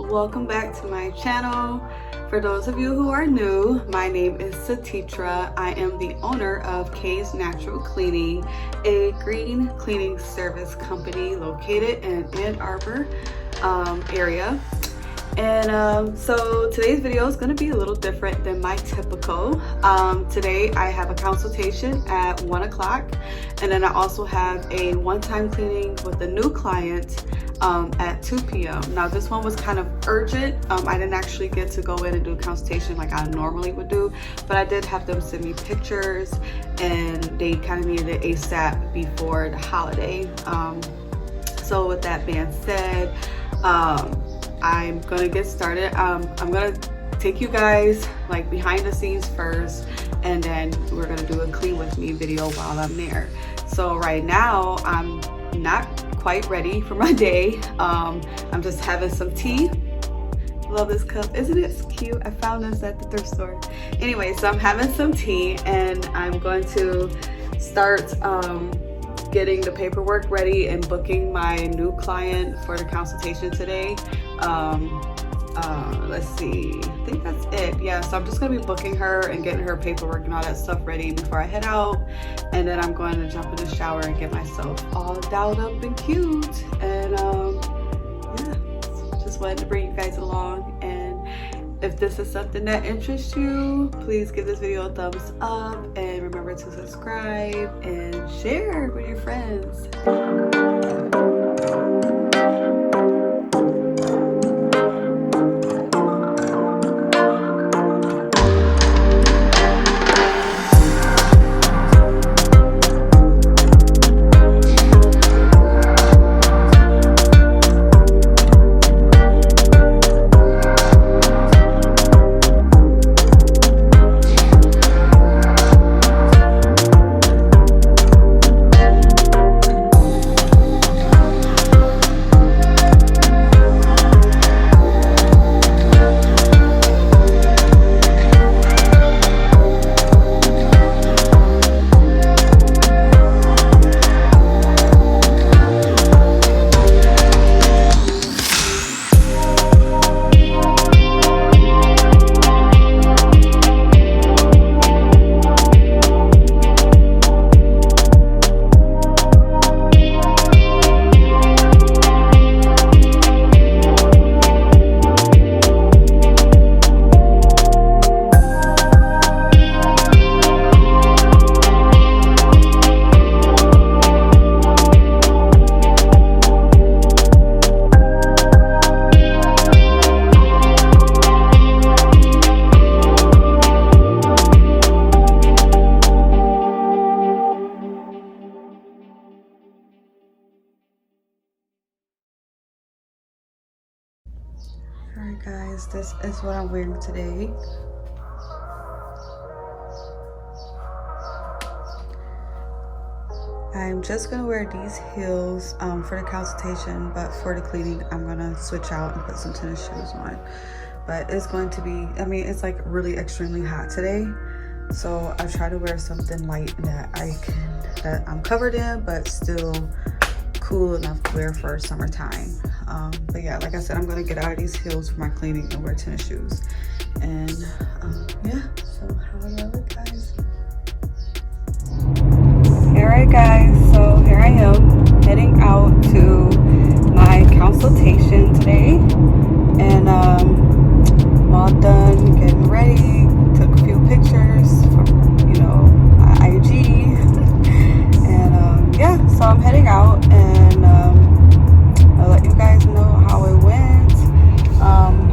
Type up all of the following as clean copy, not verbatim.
welcome back to my channel. For those of you who are new, my name is Satitra. I am the owner of K's Natural Cleaning, a green cleaning service company located in Ann Arbor area. And so today's video is going to be a little different than my typical. Today I have a consultation at 1 o'clock, and then I also have a one-time cleaning with a new client at 2 p.m. Now this one was kind of urgent. I didn't actually get to go in and do a consultation like I normally would do, but I did have them send me pictures, and they kind of needed it ASAP before the holiday. So with that being said, I'm gonna get started. I'm gonna take you guys like behind the scenes first, and then we're gonna do a clean with me video while I'm there. So right now I'm not quite ready for my day. I'm just having some tea. Love this cup, isn't it cute? I found this at the thrift store. Anyway, so I'm having some tea, and I'm going to start getting the paperwork ready and booking my new client for the consultation today. Let's see, I think that's it. Yeah, so I'm just gonna be booking her and getting her paperwork and all that stuff ready before I head out, and then I'm going to jump in the shower and get myself all dolled up and cute. And yeah, just wanted to bring you guys along. And if this is something that interests you, please give this video a thumbs up, and remember to subscribe and share with your friends. Alright guys, this is what I'm wearing today. I'm just gonna wear these heels for the consultation, but for the cleaning I'm gonna switch out and put some tennis shoes on. But it's going to be, I mean, it's like really extremely hot today, so I try to wear something light that I'm covered in but still cool enough to wear for summertime. But yeah, like I said, I'm gonna get out of these heels for my cleaning and wear tennis shoes. And yeah, so how do I look, guys? Alright guys, so here I am heading out to my consultation today, and I'm all done getting ready. Took a few pictures for, you know, my IG. And yeah, so I'm heading out, and I'll let you guys know how it went.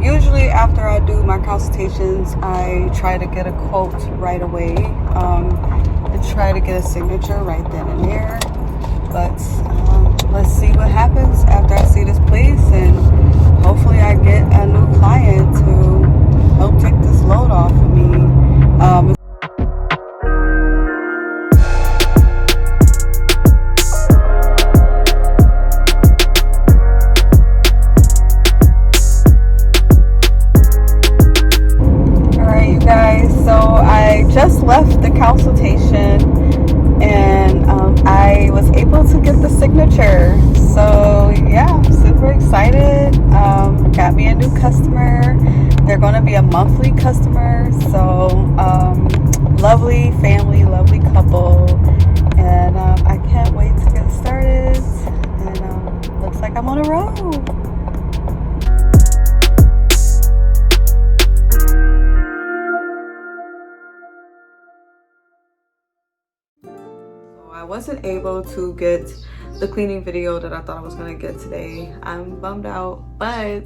Usually after I do my consultations, I try to get a quote right away, and try to get a signature right then and there. But let's see what happens after I see this place, and hopefully I get a new client to help take this load off of me. Just left the consultation, and I was able to get the signature. So yeah, I'm super excited. Got me a new customer. They're going to be a monthly customer. So lovely family, lovely couple. And I can't wait to get started. And looks like I'm on a roll. I wasn't able to get the cleaning video that I thought I was going to get today. I'm bummed out, but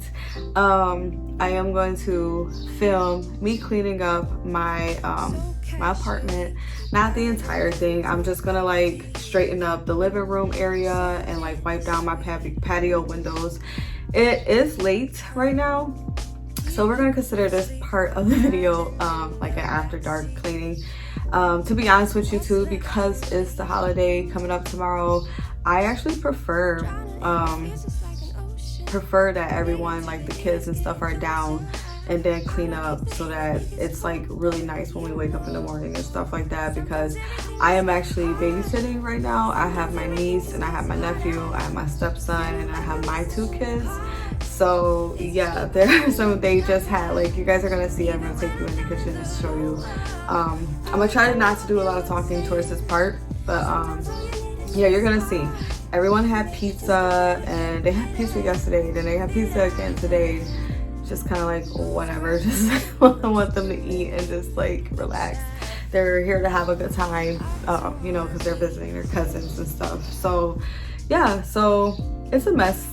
I am going to film me cleaning up my my apartment. Not the entire thing. I'm just gonna like straighten up the living room area and like wipe down my patio windows. It is late right now, so we're gonna consider this part of the video like an after dark cleaning. To be honest with you too, because it's the holiday coming up tomorrow, I actually prefer that everyone, like the kids and stuff, are down and then clean up so that it's like really nice when we wake up in the morning and stuff like that, because I am actually babysitting right now. I have my niece and I have my nephew, I have my stepson, and I have my 2 kids. So yeah, there are some, they just had, like, you guys are gonna see, I'm gonna take you in the kitchen and show you. I'm gonna try not to do a lot of talking towards this part, but yeah, you're gonna see. Everyone had pizza, and they had pizza yesterday, then they had pizza again today. Just kind of like whatever, just I want them to eat and just like relax. They're here to have a good time, you know, because they're visiting their cousins and stuff. So yeah, so it's a mess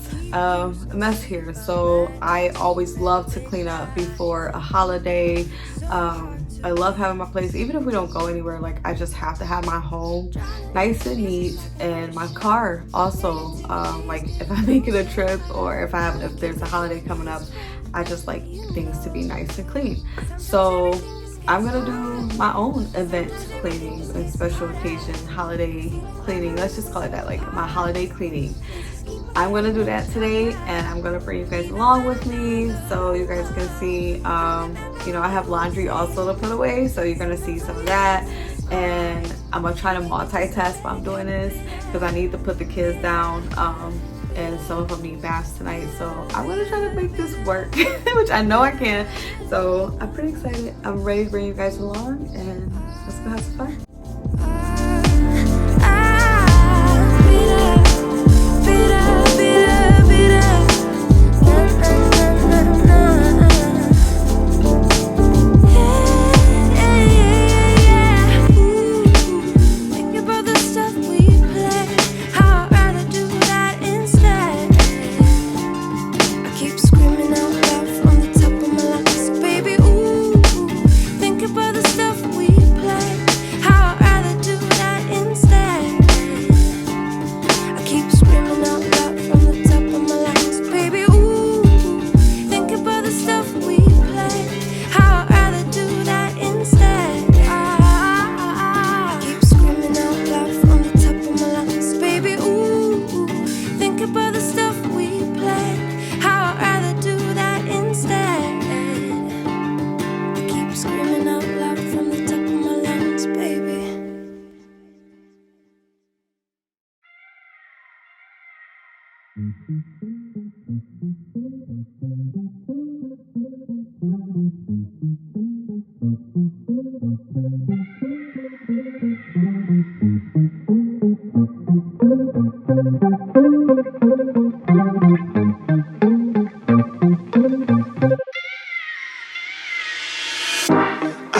here. So I always love to clean up before a holiday. I love having my place, even if we don't go anywhere. Like, I just have to have my home nice and neat, and my car also. Like, if I'm making a trip or if there's a holiday coming up, I just like things to be nice and clean. So I'm gonna do my own event cleaning and special occasion holiday cleaning. Let's just call it that, like my holiday cleaning. I'm gonna do that today, and I'm gonna bring you guys along with me so you guys can see. You know, I have laundry also to put away, so you're gonna see some of that. And I'm gonna try to multitask while I'm doing this because I need to put the kids down. And some of them need baths tonight, so I'm gonna try to make this work, which I know I can. So I'm pretty excited. I'm ready to bring you guys along, and let's go have some fun.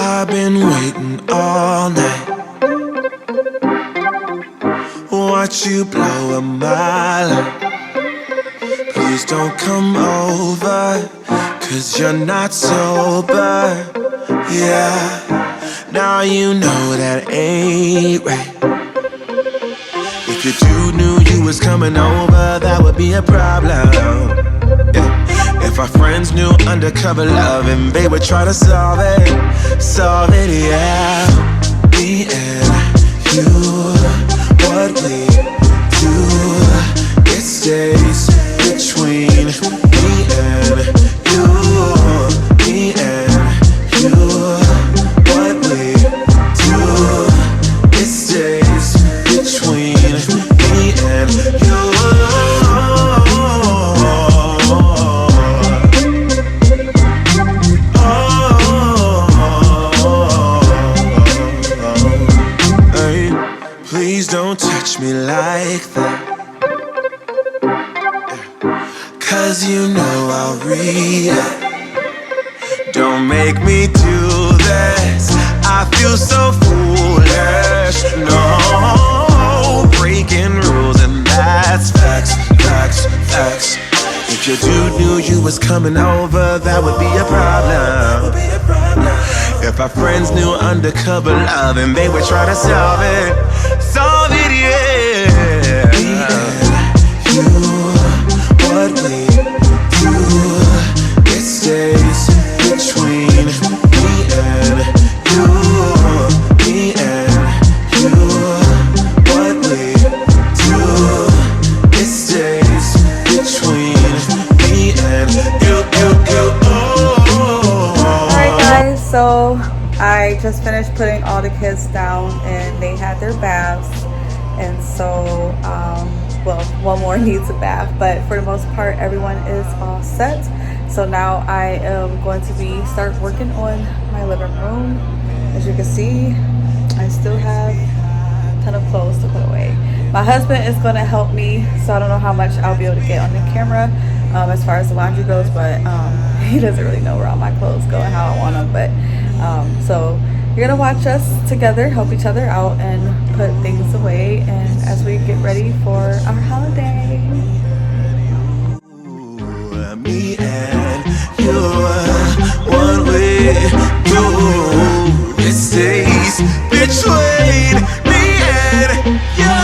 I've been waiting all night, watch you blow a mile. Please don't come over, 'cause you're not sober. Yeah, now you know that ain't right. If your dude knew you was coming over, that would be a problem. Yeah. If our friends knew undercover loving, they would try to solve it, yeah. Me and you, what we do, it stays between me and you. Me and you, what we do, it stays between me and you. 'cause you know I'll read it. Don't make me do this, I feel so foolish. No, breaking rules and that's facts, facts, facts. If your dude knew you was coming over, that would be a problem. If our friends knew undercover love and they would try to solve it, yeah. Me and you, what we do, it stays between me and you. Me and you, what we do, it stays between me and you. Alright guys, so I just finished putting all the kids down and they had their baths, and so well, one more needs a bath, but for the most part everyone is all set. So now I am going to start working on my living room. As you can see, I still have a ton of clothes to put away. My husband is going to help me, so I don't know how much I'll be able to get on the camera as far as the laundry goes, but he doesn't really know where all my clothes go and how I want them. But so you're gonna watch us together help each other out and put things away, and as we get ready for our holiday. Me and you, what we do, it stays between me and you.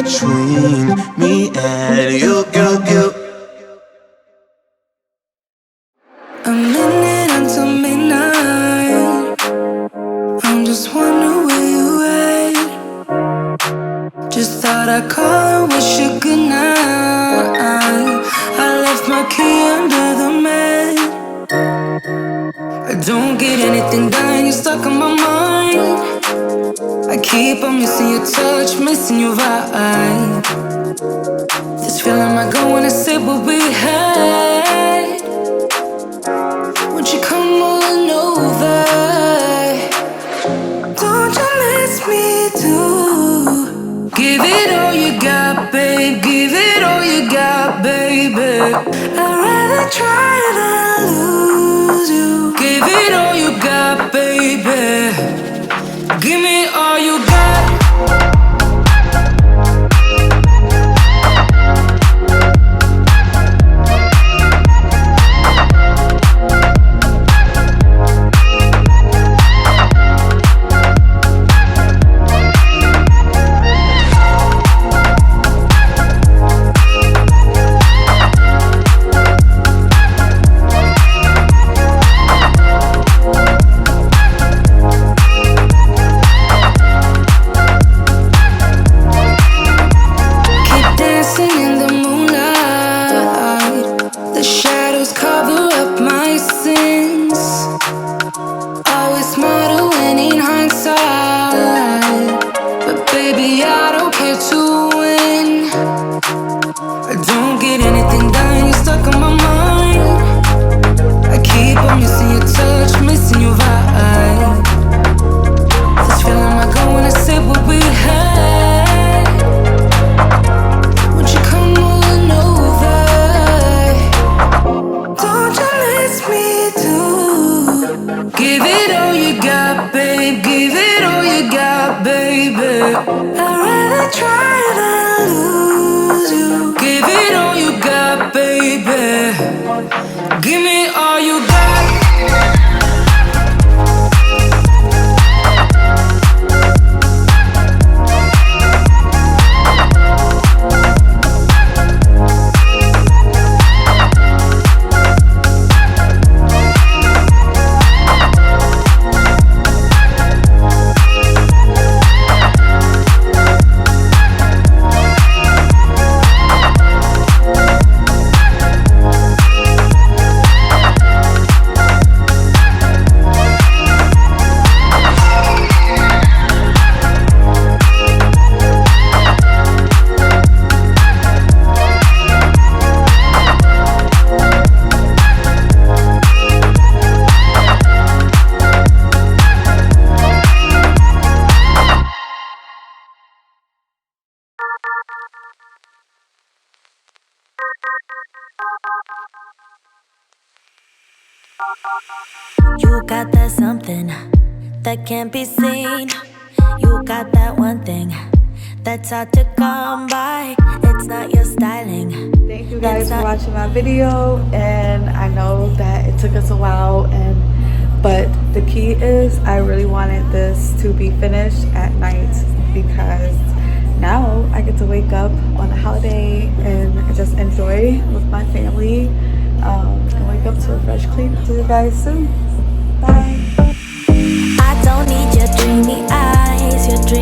Between me and you. A minute until midnight, I'm just wondering where you at. Just thought I'd call and wish you good night. I left my key under the mat. I don't get anything done, you're stuck on my mind. I keep on missing your touch, missing your vibe. This feeling I go when I say what we had. Won't you come on over? Don't you miss me too? Give it all you got, babe. Give it all you got, baby. I'd rather try than lose you. Give it all you got, baby. Give me all you got. You got that something that can't be seen. You got that one thing that's hard to come by. It's not your styling. Thank you guys for watching my video, and I know that it took us a while, but the key is I really wanted this to be finished at night because now I get to wake up on a holiday and just enjoy with my family and wake up to a fresh clean. See you guys soon. Bye.